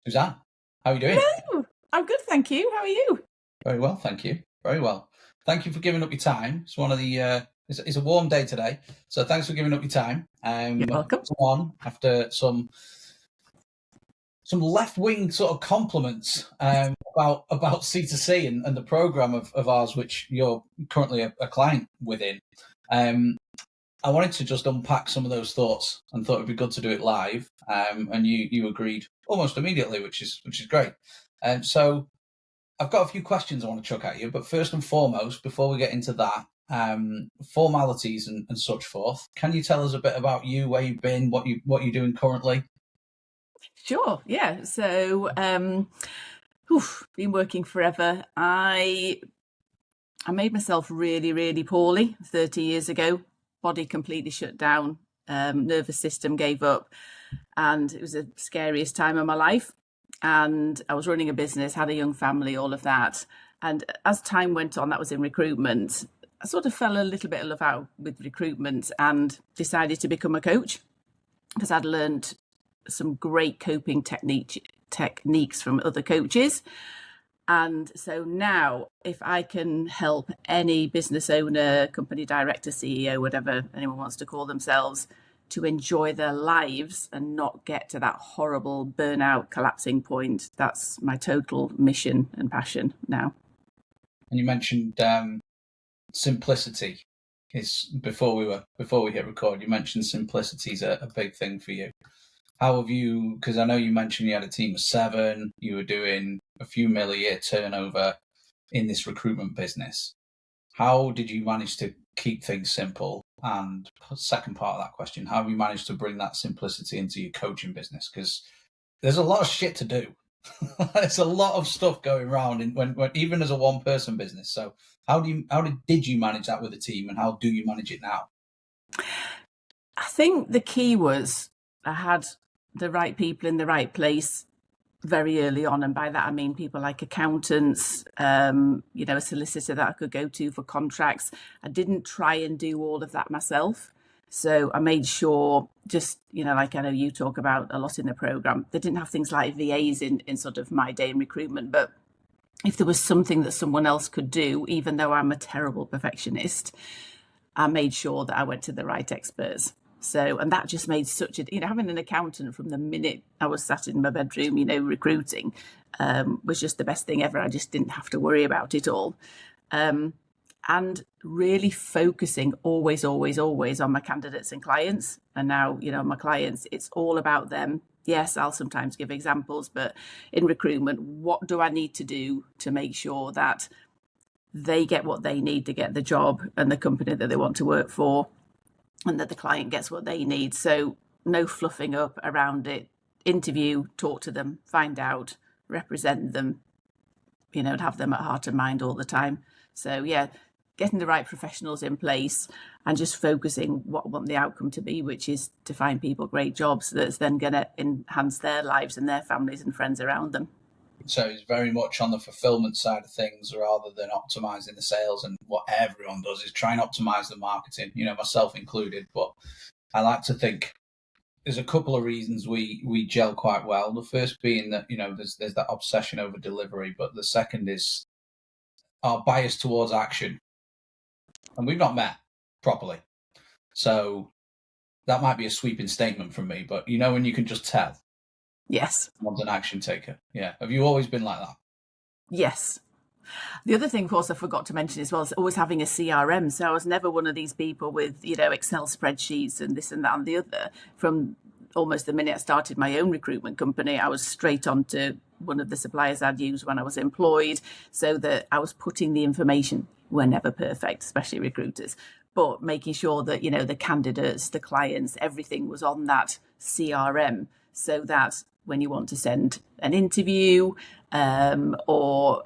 Suzanne, how are you doing? Hello. I'm good, thank you. How are you? Very well, thank you. Very well. Thank you for giving up your time. It's one of the. It's a warm day today, so thanks for giving up your time. You're welcome. Come on after some left wing sort of compliments about C2C and the program of ours, which you're currently a client within. I wanted to just unpack some of those thoughts and thought it'd be good to do it live. And you agreed almost immediately, which is great. So I've got a few questions I want to chuck at you, but first and foremost, before we get into that, formalities and such forth, can you tell us a bit about you, where you've been, what you're doing currently? Sure, yeah. So, been working forever. I made myself really, really poorly 30 years ago. Body completely shut down. Nervous system gave up, and it was the scariest time of my life. And I was running a business, had a young family, all of that. And as time went on, that was in recruitment. I sort of fell a little bit in love out with recruitment and decided to become a coach because I'd learned some great coping techniques from other coaches. And so now, if I can help any business owner, company director, CEO, whatever anyone wants to call themselves, to enjoy their lives and not get to that horrible burnout collapsing point, that's my total mission and passion now. And you mentioned simplicity. Is before we hit record, you mentioned simplicity is a big thing for you. How have you? Because I know you mentioned you had a team of 7. You were doing a few mil a year turnover in this recruitment business. How did you manage to keep things simple? And second part of that question, how have you managed to bring that simplicity into your coaching business? Because there's a lot of shit to do. There's a lot of stuff going around when even as a one person business. So did you manage that with a team, and how do you manage it now? I think the key was I had the right people in the right place very early on, and by that I mean people like accountants, a solicitor that I could go to for contracts. I didn't try and do all of that myself, so I made sure, just like I know you talk about a lot in the program, they didn't have things like VAs in sort of my day in recruitment, but if there was something that someone else could do, even though I'm a terrible perfectionist, I made sure that I went to the right experts. So, and that just made such a, having an accountant from the minute I was sat in my bedroom, recruiting, was just the best thing ever. I just didn't have to worry about it all. And really focusing always, always, always on my candidates and clients. And now, my clients, it's all about them. Yes, I'll sometimes give examples, but in recruitment, what do I need to do to make sure that they get what they need to get the job and the company that they want to work for, and that the client gets what they need? So no fluffing up around it. Interview, talk to them, find out, represent them, and have them at heart and mind all the time. So yeah, getting the right professionals in place and just focusing what I want the outcome to be, which is to find people great jobs that's then going to enhance their lives and their families and friends around them. So it's very much on the fulfillment side of things rather than optimizing the sales. And what everyone does is try and optimize the marketing, myself included. But I like to think there's a couple of reasons we gel quite well. The first being that, there's that obsession over delivery, but the second is our bias towards action. And we've not met properly. So that might be a sweeping statement from me, but when you can just tell Yes. someone's an action taker. Yeah. Have you always been like that? Yes. The other thing, of course, I forgot to mention as well is always having a CRM. So I was never one of these people with, Excel spreadsheets and this and that and the other. From almost the minute I started my own recruitment company, I was straight on to one of the suppliers I'd used when I was employed, so that I was putting the information. We're never perfect, especially recruiters, but making sure that, the candidates, the clients, everything was on that CRM, so that when you want to send an interview or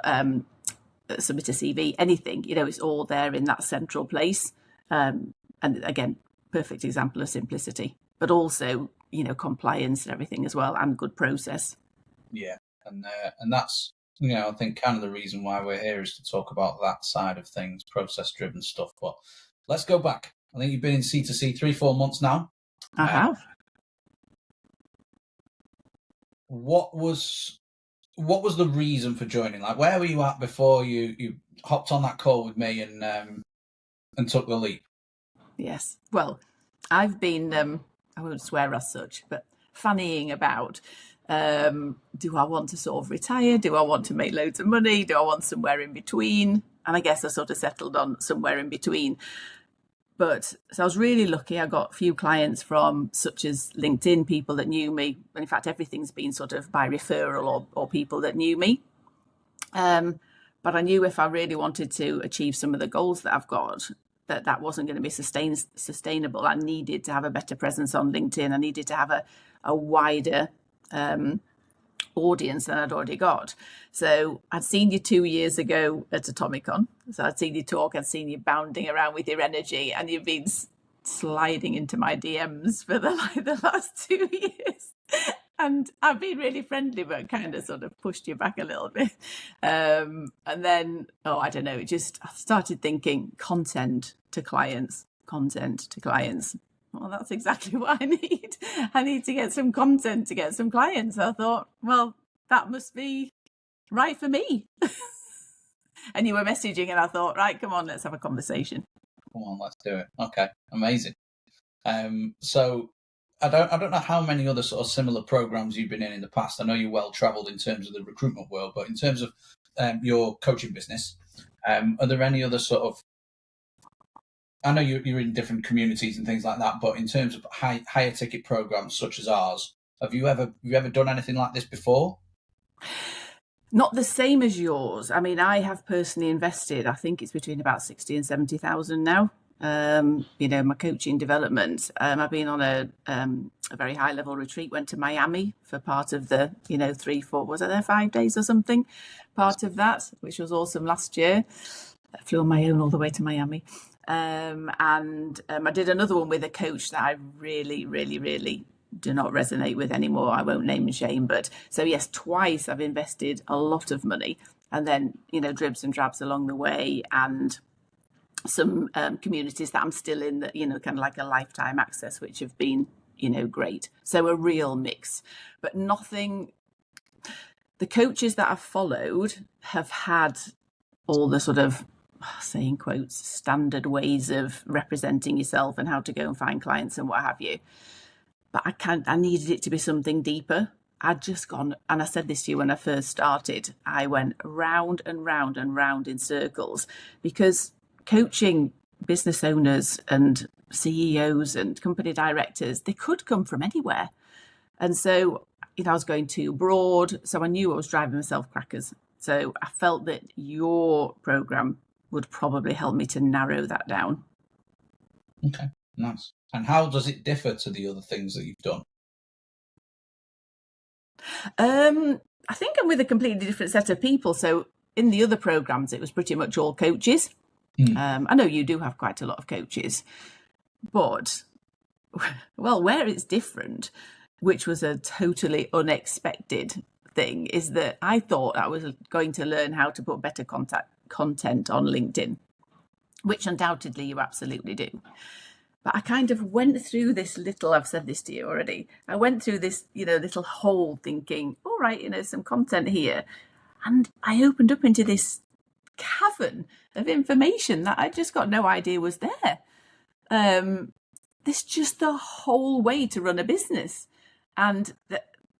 submit a CV, anything, it's all there in that central place. And again, perfect example of simplicity, but also, compliance and everything as well, and good process. Yeah. And that's, I think kind of the reason why we're here is to talk about that side of things, process driven stuff. But let's go back. I think you've been in C2C 3-4 months now. I have. what was the reason for joining? Like, where were you at before you hopped on that call with me and took the leap? Yes. Well, I've been, I won't swear as such, but fannying about. Do I want to sort of retire? Do I want to make loads of money? Do I want somewhere in between? And I guess I sort of settled on somewhere in between. But so I was really lucky. I got a few clients from such as LinkedIn, people that knew me. And in fact, everything's been sort of by referral or people that knew me. But I knew if I really wanted to achieve some of the goals that I've got, that wasn't going to be sustainable. I needed to have a better presence on LinkedIn. I needed to have a wider audience than I'd already got. So I'd seen you 2 years ago at Atomicon. So I'd seen you talk, I'd seen you bounding around with your energy, and you've been sliding into my DMs for the last 2 years. And I've been really friendly, but kind of sort of pushed you back a little bit. And then, I don't know, I started thinking content to clients. Well, that's exactly what I need. I need to get some content to get some clients. I thought, well, that must be right for me. And you were messaging, and I thought, right, come on, let's have a conversation. Come on, let's do it. Okay, amazing. So I don't know how many other sort of similar programs you've been in the past. I know you're well traveled in terms of the recruitment world, but in terms of your coaching business, are there any other sort of, I know you're in different communities and things like that, but in terms of higher ticket programs such as ours, have you ever done anything like this before? Not the same as yours. I mean, I have personally invested, I think it's between about 60 and 70,000 now. My coaching development. I've been on a very high level retreat, went to Miami for part of the, 3-4, was I there 5 days or something? Part of that, which was awesome last year. I flew on my own all the way to Miami. And I did another one with a coach that I really, really, really do not resonate with anymore. I won't name and shame, but so yes, twice I've invested a lot of money, and then dribs and drabs along the way, and some communities that I'm still in that kind of like a lifetime access, which have been great. So a real mix, but nothing. The coaches that I've followed have had all the sort of, saying quotes, standard ways of representing yourself and how to go and find clients and what have you. But I needed it to be something deeper. I'd just gone, and I said this to you when I first started, I went round and round and round in circles, because coaching business owners and CEOs and company directors, they could come from anywhere. And so, I was going too broad. So I knew I was driving myself crackers. So I felt that your program would probably help me to narrow that down. Okay, nice. And how does it differ to the other things that you've done? I think I'm with a completely different set of people. So in the other programs, it was pretty much all coaches. I know you do have quite a lot of coaches, but where it's different, which was a totally unexpected thing, is that I thought I was going to learn how to put better content on LinkedIn, which undoubtedly you absolutely do. But I kind of went through this little, I've said this to you already, I went through this, little hole thinking, all right, some content here. And I opened up into this cavern of information that I just got no idea was there. There's just the whole way to run a business. And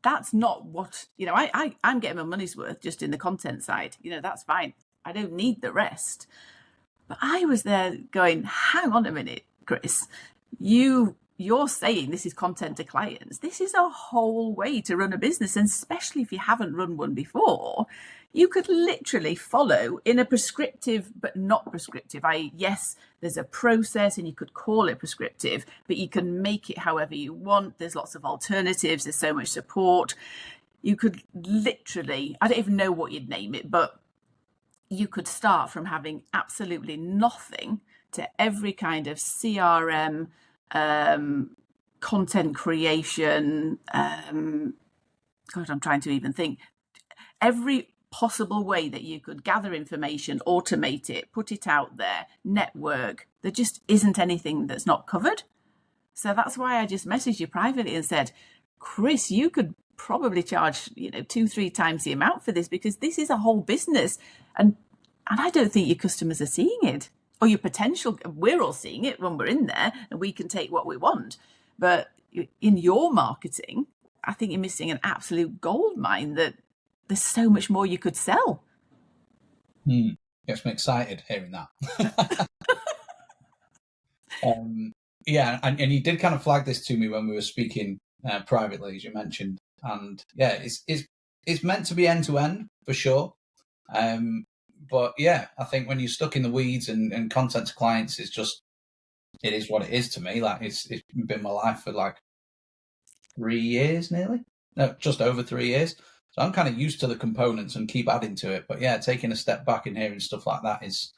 that's not what, I'm getting my money's worth just in the content side. That's fine. I don't need the rest. But I was there going, hang on a minute, Chris, you're saying this is content to clients. This is a whole way to run a business. And especially if you haven't run one before, you could literally follow in a prescriptive, but not prescriptive. Yes, there's a process and you could call it prescriptive, but you can make it however you want. There's lots of alternatives. There's so much support. You could literally, I don't even know what you'd name it, but you could start from having absolutely nothing to every kind of CRM, content creation. God, I'm trying to even think. Every possible way that you could gather information, automate it, put it out there, network. There just isn't anything that's not covered. So that's why I just messaged you privately and said, Chris, you could probably charge 2-3 times the amount for this, because this is a whole business, and I don't think your customers are seeing it, or your potential. We're all seeing it when we're in there, and we can take what we want, but in your marketing, I think you're missing an absolute gold mine, that there's so much more you could sell. Gets me excited hearing that. Yeah, and you did kind of flag this to me when we were speaking privately, as you mentioned, and yeah, it's meant to be end to end for sure. But yeah, I think when you're stuck in the weeds and content to clients is just, it is what it is to me. Like it's been my life for like 3 years nearly, no, just over 3 years. So I'm kind of used to the components and keep adding to it. But yeah, taking a step back and hearing stuff like that is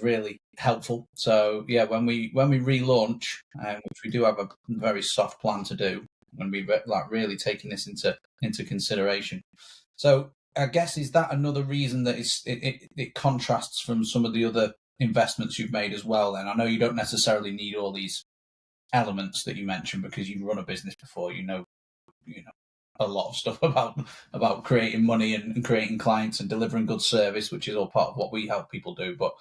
really helpful. So yeah, when we relaunch, which we do have a very soft plan to do, when we like really taking this into consideration. So I guess, is that another reason that it contrasts from some of the other investments you've made as well? Then I know you don't necessarily need all these elements that you mentioned because you've run a business before, you know a lot of stuff about creating money and creating clients and delivering good service, which is all part of what we help people do. But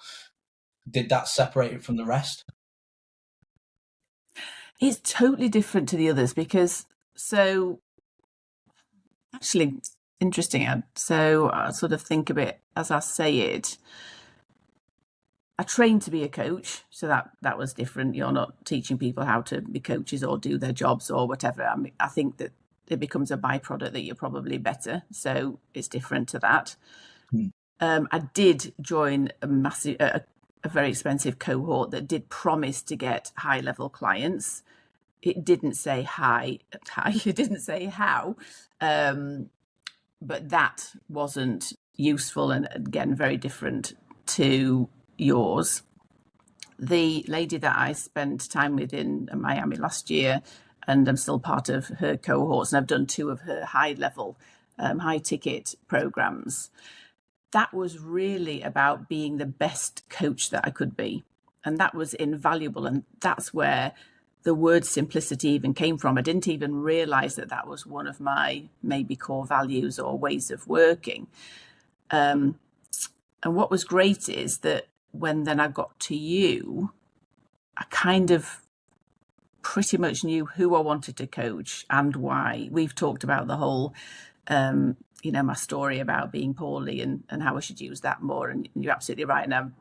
did that separate it from the rest? It's totally different to the others, because, so actually interesting, Ed. So I sort of think of it as I say it. I trained to be a coach, so that was different. You're not teaching people how to be coaches or do their jobs or whatever. I mean, I think that it becomes a byproduct that you're probably better, so it's different to that. I did join a very expensive cohort that did promise to get high level clients. It didn't say high. It didn't say how, but that wasn't useful, and again, very different to yours. The lady that I spent time with in Miami last year, and I'm still part of her cohorts, and I've done 2 of her high level, high ticket programs. That was really about being the best coach that I could be. And that was invaluable. And that's where the word simplicity even came from. I didn't even realize that was one of my maybe core values or ways of working. And what was great is that when then I got to you, I kind of pretty much knew who I wanted to coach and why. We've talked about the whole, my story about being poorly and how I should use that more. And you're absolutely right. And I've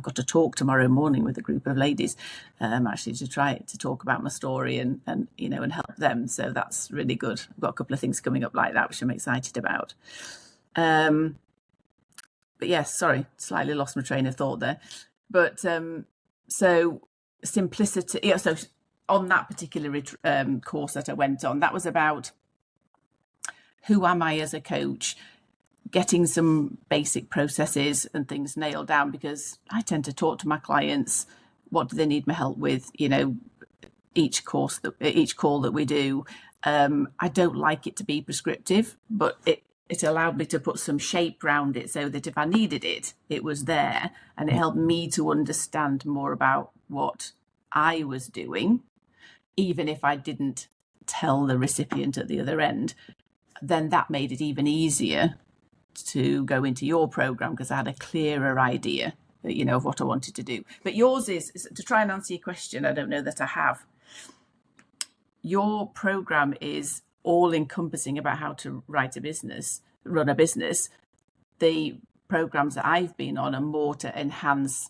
got to talk tomorrow morning with a group of ladies, actually to try to talk about my story and help them. So that's really good. I've got a couple of things coming up like that, which I'm excited about. But yes, sorry, slightly lost my train of thought there. But so simplicity. Yeah. So on that particular course that I went on, that was about who am I as a coach, getting some basic processes and things nailed down, because I tend to talk to my clients. What do they need my help with? Each call that we do. I don't like it to be prescriptive, but it allowed me to put some shape around it so that if I needed it, it was there, and it helped me to understand more about what I was doing, even if I didn't tell the recipient at the other end. Then that made it even easier to go into your program, because I had a clearer idea, of what I wanted to do. But yours is to try and answer your question. I don't know that I have. Your program is all encompassing about how to run a business. The programs that I've been on are more to enhance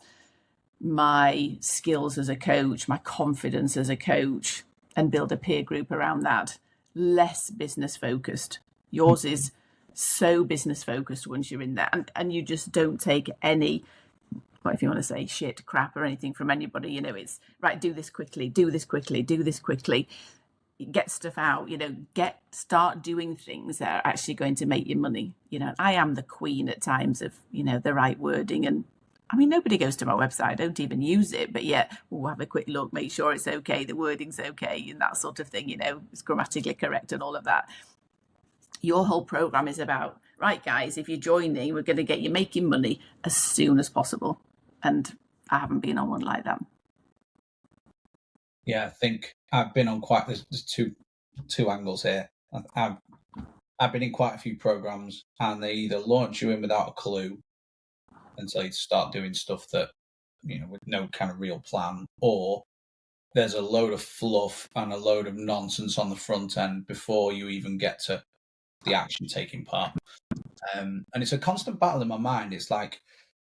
my skills as a coach, my confidence as a coach, and build a peer group around that. Less business focused. Yours is so business focused once you're in there, and you just don't take any, what if you want to say, shit, crap, or anything from anybody. It's right, do this quickly, get stuff out, start doing things that are actually going to make you money. I am the queen at times of the right wording, and I mean, nobody goes to my website, I don't even use it, but yet we'll have a quick look, make sure it's okay, the wording's okay, and that sort of thing, it's grammatically correct and all of that. Your whole program is about, right, guys, if you're joining, we're going to get you making money as soon as possible. And I haven't been on one like that. Yeah, I think I've been on there's two angles here. I've been in quite a few programs, and they either launch you in without a clue and tell you to start doing stuff that, with no kind of real plan, or there's a load of fluff and a load of nonsense on the front end before you even get to the action taking part. And it's a constant battle in my mind. It's like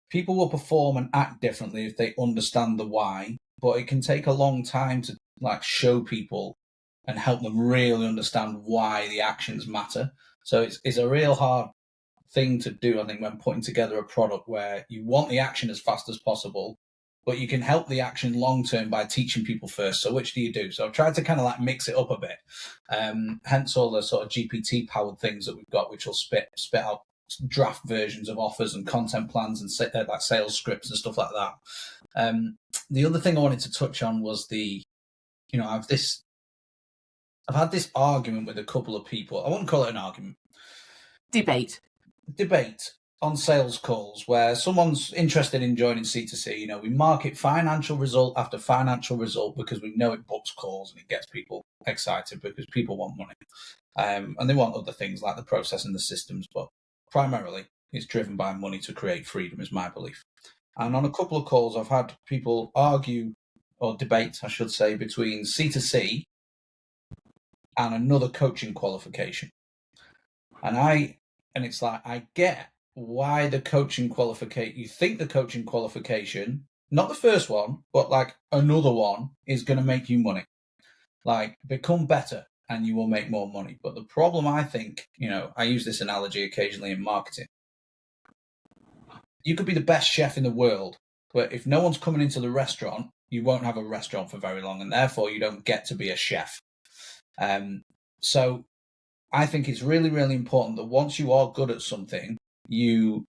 people will perform and act differently if they understand the why, but it can take a long time to show people and help them really understand why the actions matter. So it's a real hard thing to do, I think, when putting together a product where you want the action as fast as possible, but you can help the action long term by teaching people first. So which do you do? So I've tried to kind of mix it up a bit. Hence all the sort of GPT powered things that we've got, which will spit out draft versions of offers and content plans and sales scripts and stuff like that. The other thing I wanted to touch on was I've had this argument with a couple of people. I wouldn't call it an argument. Debate on sales calls where someone's interested in joining C2C. We market financial result after financial result because we know it books calls and it gets people excited because people want money. And they want other things like the process and the systems, but primarily it's driven by money to create freedom, is my belief. And on a couple of calls, I've had people argue or debate, I should say, between C2C and another coaching qualification. And it's like, I get why the coaching qualification, you think the coaching qualification, not the first one, but another one is going to make you money. Become better and you will make more money. But the problem, I think, I use this analogy occasionally in marketing. You could be the best chef in the world, but if no one's coming into the restaurant, you won't have a restaurant for very long, and therefore you don't get to be a chef. So I think it's really, really important that once you are good at something, you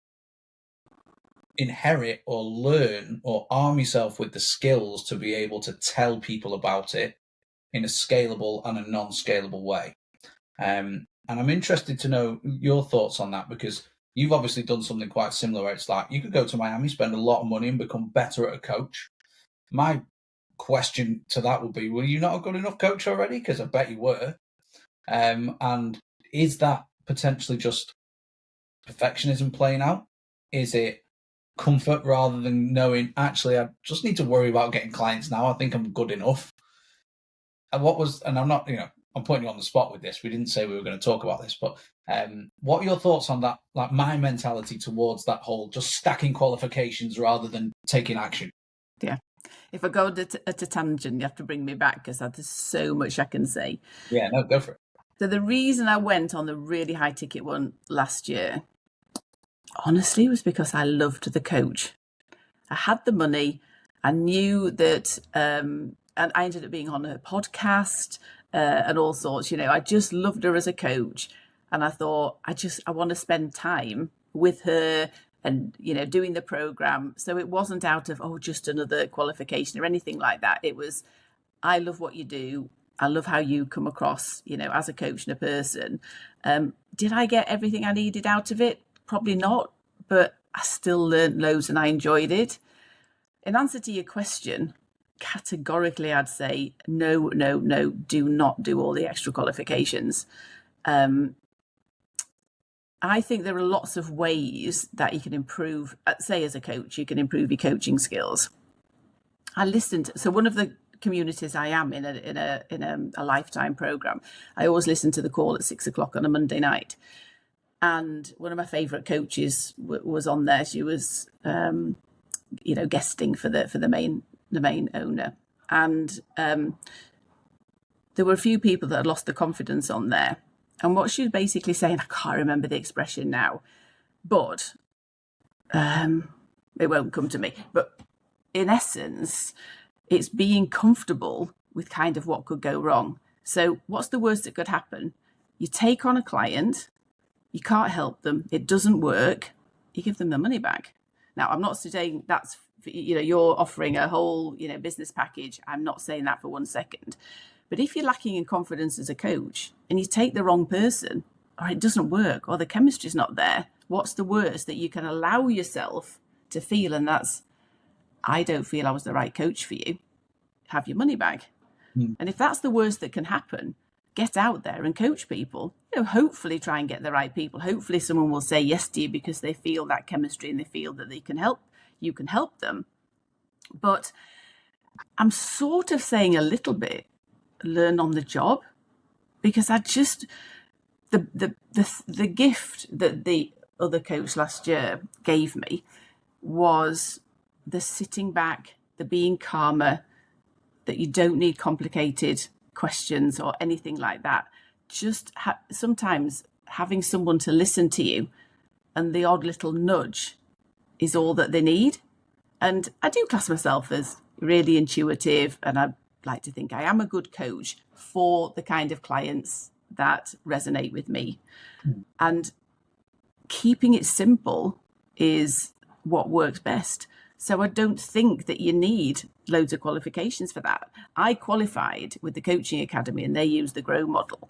inherit or learn or arm yourself with the skills to be able to tell people about it in a scalable and a non-scalable way. And I'm interested to know your thoughts on that, because you've obviously done something quite similar where it's like you could go to Miami, spend a lot of money and become better at a coach. My question to that would be, were you not a good enough coach already? Because I bet you were. And is that potentially just perfectionism playing out? Is it comfort rather than knowing, actually, I just need to worry about getting clients now. I think I'm good enough. And I'm not, I'm putting you on the spot with this. We didn't say we were going to talk about this, but what are your thoughts on that? My mentality towards that whole just stacking qualifications rather than taking action. Yeah. If I go at a tangent, you have to bring me back because there's so much I can say. Yeah, no, go for it. So the reason I went on the really high ticket one last year, honestly, was because I loved the coach. I had the money. I knew that, and I ended up being on her podcast and all sorts. I just loved her as a coach. And I thought, I want to spend time with her and, doing the program. So it wasn't out of, just another qualification or anything like that. It was, I love what you do. I love how you come across, as a coach and a person. Did I get everything I needed out of it? Probably not, but I still learned loads and I enjoyed it. In answer to your question, categorically, I'd say no, do not do all the extra qualifications. I think there are lots of ways that you can improve, say as a coach, you can improve your coaching skills. So one of the communities I am in a lifetime program, I always listen to the call at 6:00 on a Monday night. And one of my favorite coaches was on there. She was, guesting for the main owner. And there were a few people that had lost the confidence on there. And what she was basically saying, I can't remember the expression now, but it won't come to me. But in essence, it's being comfortable with kind of what could go wrong. So what's the worst that could happen? You take on a client, you can't help them, it doesn't work, you give them the money back. Now, I'm not saying that's, you're offering a whole, business package. I'm not saying that for 1 second. But if you're lacking in confidence as a coach and you take the wrong person, or it doesn't work, or the chemistry's not there, what's the worst that you can allow yourself to feel? And that's, I don't feel I was the right coach for you. Have your money back. And if that's the worst that can happen, get out there and coach people. Hopefully try and get the right people. Hopefully someone will say yes to you because they feel that chemistry and they feel that you can help them. But I'm sort of saying a little bit learn on the job, because I just the gift that the other coach last year gave me was the sitting back, the being calmer, that you don't need complicated questions or anything like that. Just sometimes having someone to listen to you and the odd little nudge is all that they need. And I do class myself as really intuitive, and I like to think I am a good coach for the kind of clients that resonate with me. And keeping it simple is what works best. So I don't think that you need loads of qualifications for that. I qualified with the Coaching Academy and they use the GROW model.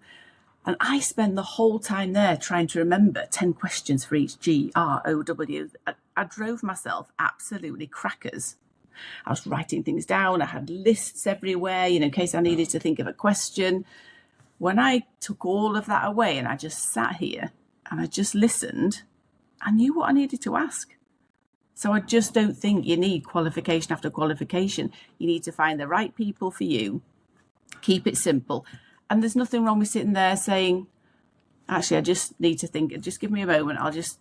And I spent the whole time there trying to remember 10 questions for each G, R, O, W. I drove myself absolutely crackers. I was writing things down. I had lists everywhere, in case I needed to think of a question. When I took all of that away and I just sat here and I just listened, I knew what I needed to ask. So I just don't think you need qualification after qualification. You need to find the right people for you, keep it simple. And there's nothing wrong with sitting there saying, actually, I just need to think, just give me a moment. I'll just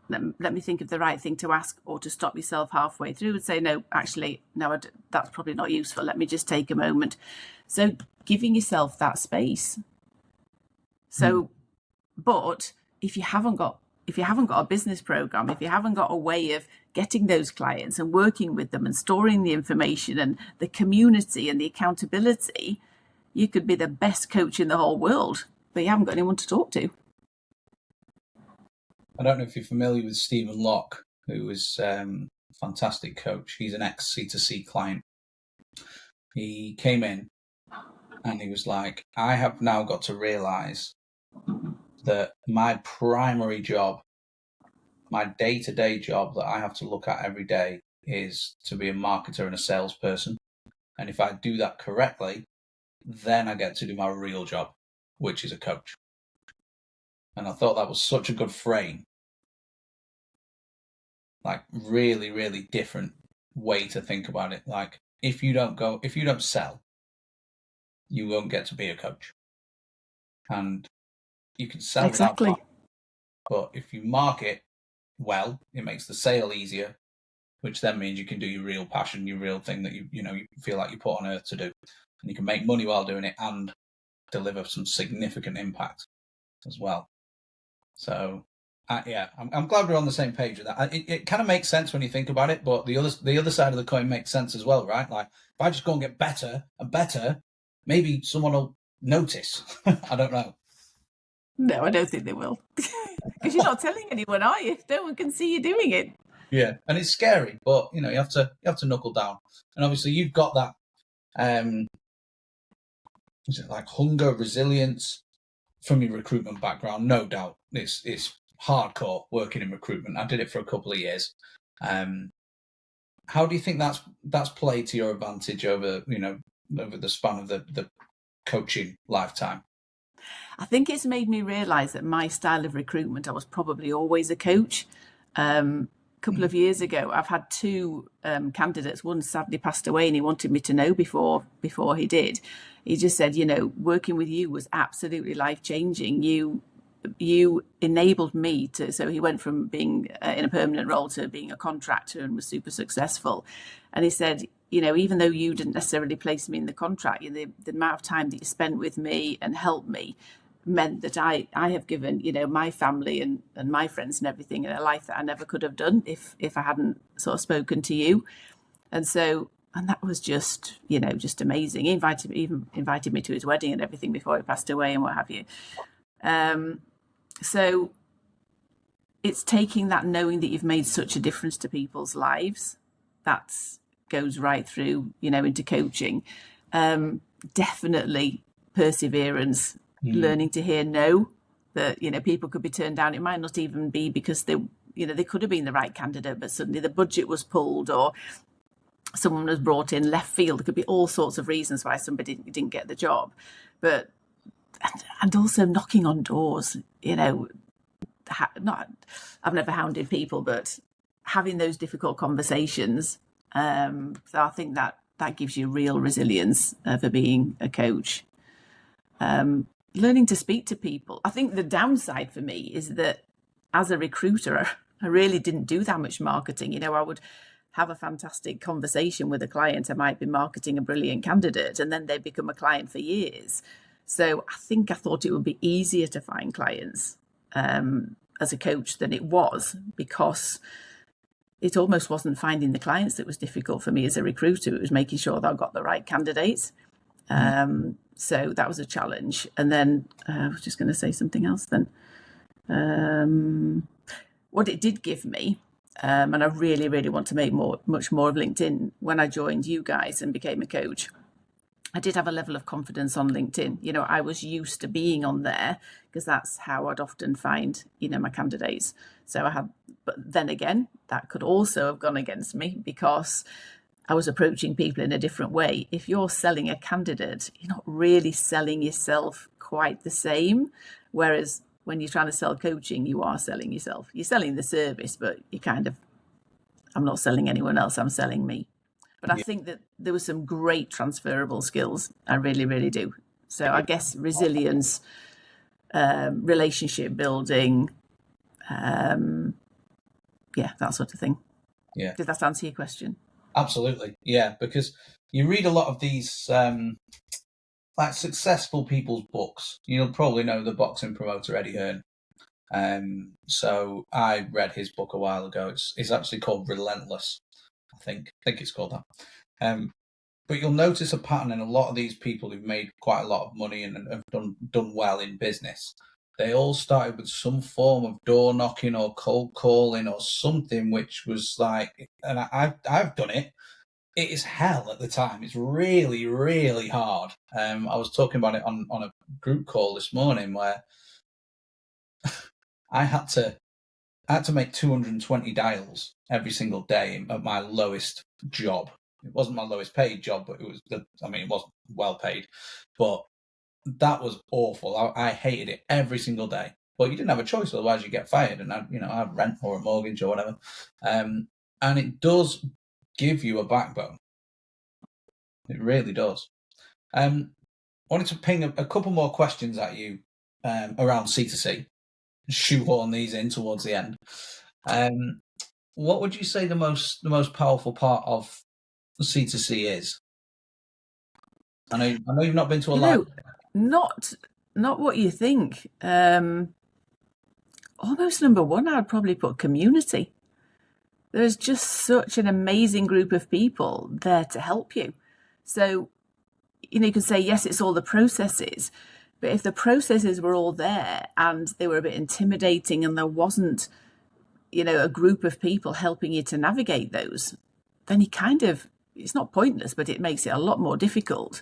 let me think of the right thing to ask, or to stop yourself halfway through and say, no, actually, no, that's probably not useful. Let me just take a moment. So giving yourself that space. So, but if you haven't got a business program, if you haven't got a way of getting those clients and working with them and storing the information and the community and the accountability, you could be the best coach in the whole world, but you haven't got anyone to talk to. I don't know if you're familiar with Stephen Locke, who is a fantastic coach. He's an ex-C2C client. He came in and he was like, I have now got to realize that my primary job, my day-to-day job that I have to look at every day, is to be a marketer and a salesperson. And if I do that correctly, then I get to do my real job, which is a coach. And I thought that was such a good frame. Like, really, really different way to think about it. Like, if you don't sell, you won't get to be a coach. And you can sell exactly. without marketing, but if you market well, it makes the sale easier, which then means you can do your real passion, your real thing that you feel like you put on earth to do. And you can make money while doing it and deliver some significant impact as well. So, I'm glad we're on the same page with that. It kind of makes sense when you think about it, but the other side of the coin makes sense as well, right? Like, if I just go and get better and better, maybe someone will notice. I don't know. No, I don't think they will. Because you're not telling anyone, are you? No one can see you doing it. Yeah, and it's scary, but you have to knuckle down. And obviously, you've got that. Is it like hunger, resilience from your recruitment background? No doubt, it's hardcore working in recruitment. I did it for a couple of years. How do you think that's played to your advantage over the span of the coaching lifetime? I think it's made me realise that my style of recruitment, I was probably always a coach. A couple of years ago, I've had two candidates. One sadly passed away, and he wanted me to know before he did. He just said, working with you was absolutely life-changing. You enabled me to, so he went from being in a permanent role to being a contractor and was super successful. And he said, even though you didn't necessarily place me in the contract, the amount of time that you spent with me and helped me meant that I have given, my family and my friends and everything in a life that I never could have done if I hadn't sort of spoken to you. And that was just amazing. He even invited me to his wedding and everything before he passed away and what have you. So it's taking that, knowing that you've made such a difference to people's lives, that goes right through, into coaching. Definitely perseverance, learning to hear no, that, people could be turned down. It might not even be because they could have been the right candidate, but suddenly the budget was pulled or someone was brought in left field. There could be all sorts of reasons why somebody didn't get the job. But and also knocking on doors, not, I've never hounded people, but having those difficult conversations. So I think that gives you real resilience for being a coach. Learning to speak to people. I think the downside for me is that as a recruiter, I really didn't do that much marketing. I would have a fantastic conversation with a client. I might be marketing a brilliant candidate, and then they become a client for years. So I thought it would be easier to find clients as a coach than it was, because it almost wasn't finding the clients that was difficult for me as a recruiter. It was making sure that I got the right candidates. So that was a challenge. And then I was just going to say something else then. What it did give me, and I really, really want to make much more of LinkedIn, when I joined you guys and became a coach, I did have a level of confidence on LinkedIn. I was used to being on there because that's how I'd often find, my candidates. So but then again, that could also have gone against me because I was approaching people in a different way. If you're selling a candidate, you're not really selling yourself quite the same. Whereas when you're trying to sell coaching, you are selling yourself. You're selling the service, but I'm not selling anyone else, I'm selling me. But I think that there were some great transferable skills. I really, really do. So I guess resilience, relationship building, that sort of thing. Yeah. Did that answer your question? Absolutely. Yeah, because you read a lot of these like successful people's books. You'll probably know the boxing promoter Eddie Hearn. So I read his book a while ago. It's actually called Relentless. I think it's called that. But you'll notice a pattern in a lot of these people who've made quite a lot of money and have done well in business. They all started with some form of door knocking or cold calling or something, which was like, and I've done it. It is hell at the time. It's really, really hard. I was talking about it on a group call this morning where I had to make 220 dials every single day at my lowest job. It wasn't my lowest paid job, but it wasn't well paid, but that was awful. I hated it every single day. Well, you didn't have a choice, otherwise you get fired, and I have rent or a mortgage or whatever. And it does give you a backbone. It really does. I wanted to ping a couple more questions at you around C2C. Shoehorn these in towards the end. What would you say the most powerful part of C2C is? I know you've not been to a live. Not what you think. Almost number one, I would probably put community. There's just such an amazing group of people there to help you. So, you can say, yes, it's all the processes, but if the processes were all there and they were a bit intimidating and there wasn't, a group of people helping you to navigate those, then it's not pointless, but it makes it a lot more difficult.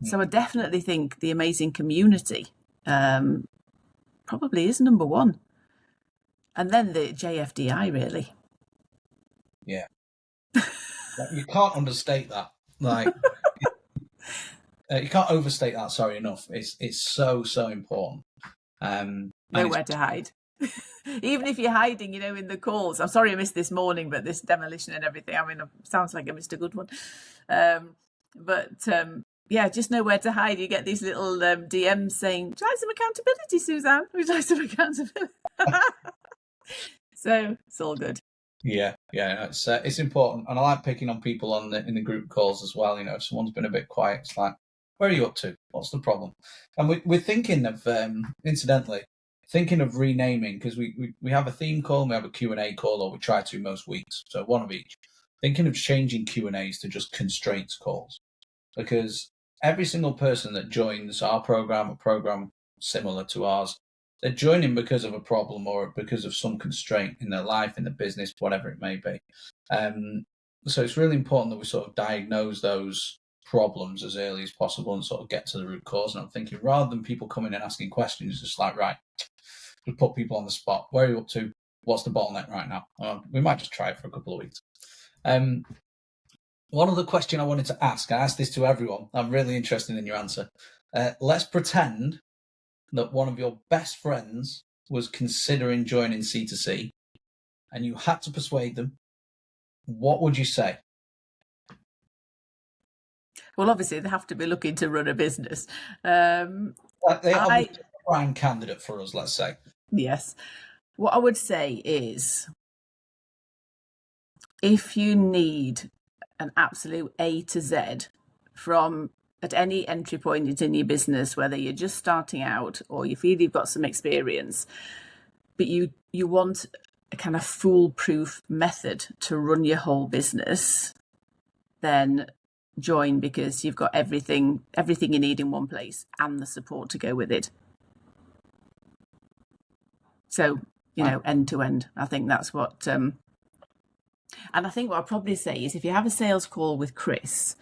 So I definitely think the amazing community probably is number one. And then the JFDI, really. Yeah. You can't understate that. Like, you can't overstate that, sorry, enough. It's so important. Nowhere to hide. Even if you're hiding, in the calls. I'm sorry I missed this morning, but this demolition and everything, it sounds like I missed a good one. Just know where to hide. You get these little DMs saying, would you like some accountability, Suzanne? Would you like some accountability? So it's all good. Yeah, it's important, and I like picking on people in the group calls as well. If someone's been a bit quiet, it's like, where are you up to? What's the problem? And we're thinking of, incidentally, renaming, because we have a theme call, and we have a Q&A call, or we try to most weeks, so one of each. Thinking of changing Q&As to just constraints calls, because every single person that joins our program, a program similar to ours, they're joining because of a problem or because of some constraint in their life, in the business, whatever it may be. So it's really important that we sort of diagnose those problems as early as possible and sort of get to the root cause. And I'm thinking, rather than people coming and asking questions, just like, right, we put people on the spot. Where are you up to? What's the bottleneck right now? We might just try it for a couple of weeks. One other question I wanted to ask, I asked this to everyone. I'm really interested in your answer. Let's pretend that one of your best friends was considering joining C2C and you had to persuade them, what would you say? Well, obviously, they have to be looking to run a business. They obviously a prime candidate for us, let's say. Yes. What I would say is, if you need an absolute A to Z from at any entry point in your business, whether you're just starting out or you feel you've got some experience, but you want a kind of foolproof method to run your whole business, then join, because you've got everything you need in one place and the support to go with it. So, end to end, I think that's what... and I think what I'll probably say is, if you have a sales call with Chris,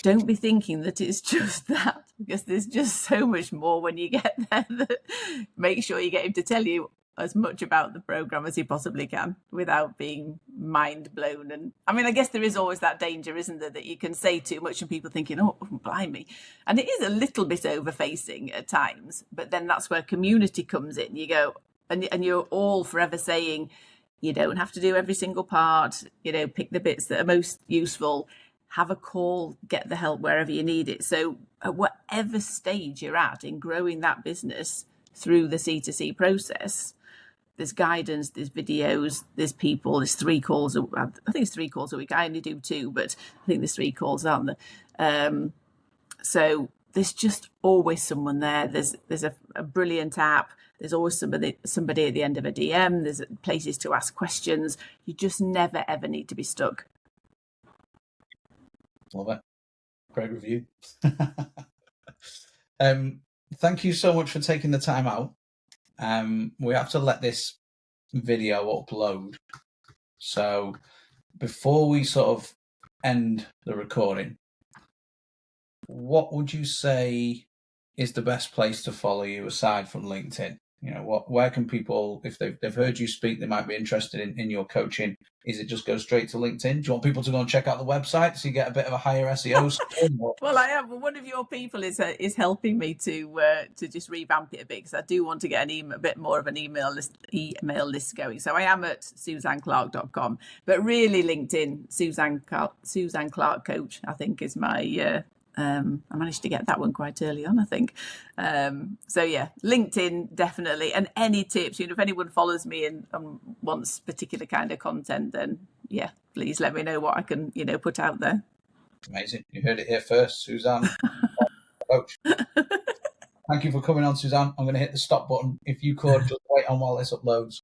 don't be thinking that it's just that, because there's just so much more when you get there. That make sure you get him to tell you as much about the program as he possibly can without being mind blown. And I mean, I guess there is always that danger, isn't there, that you can say too much and people thinking, oh, blimey. And it is a little bit over-facing at times, but then that's where community comes in. You go, and you're all forever saying, you don't have to do every single part, pick the bits that are most useful, have a call, get the help wherever you need it. So at whatever stage you're at in growing that business through the C2C process, there's guidance, there's videos, there's people, there's 3 calls. I think it's 3 calls a week. I only do 2, but I think there's 3 calls, aren't there? So there's just always someone there. There's a brilliant app. There's always somebody at the end of a DM. There's places to ask questions. You just never, ever need to be stuck. Love it. Great review. Thank you so much for taking the time out. We have to let this video upload. So before we sort of end the recording, what would you say is the best place to follow you aside from LinkedIn? Where can people, if they've heard you speak, they might be interested in your coaching? Is it just go straight to LinkedIn? Do you want people to go and check out the website so you get a bit of a higher SEO score? Well, I am. One of your people is helping me to just revamp it a bit, because I do want to get a bit more of an email list going. So I am at SuzanneClarke.com, but really LinkedIn, Suzanne Clarke Coach, I think is my. I managed to get that one quite early on, I think. So yeah, LinkedIn definitely. And any tips, if anyone follows me and wants particular kind of content, then yeah, please let me know what I can, put out there. Amazing. You heard it here first, Suzanne. Coach. Thank you for coming on, Suzanne. I'm going to hit the stop button. If you could just wait on while this uploads.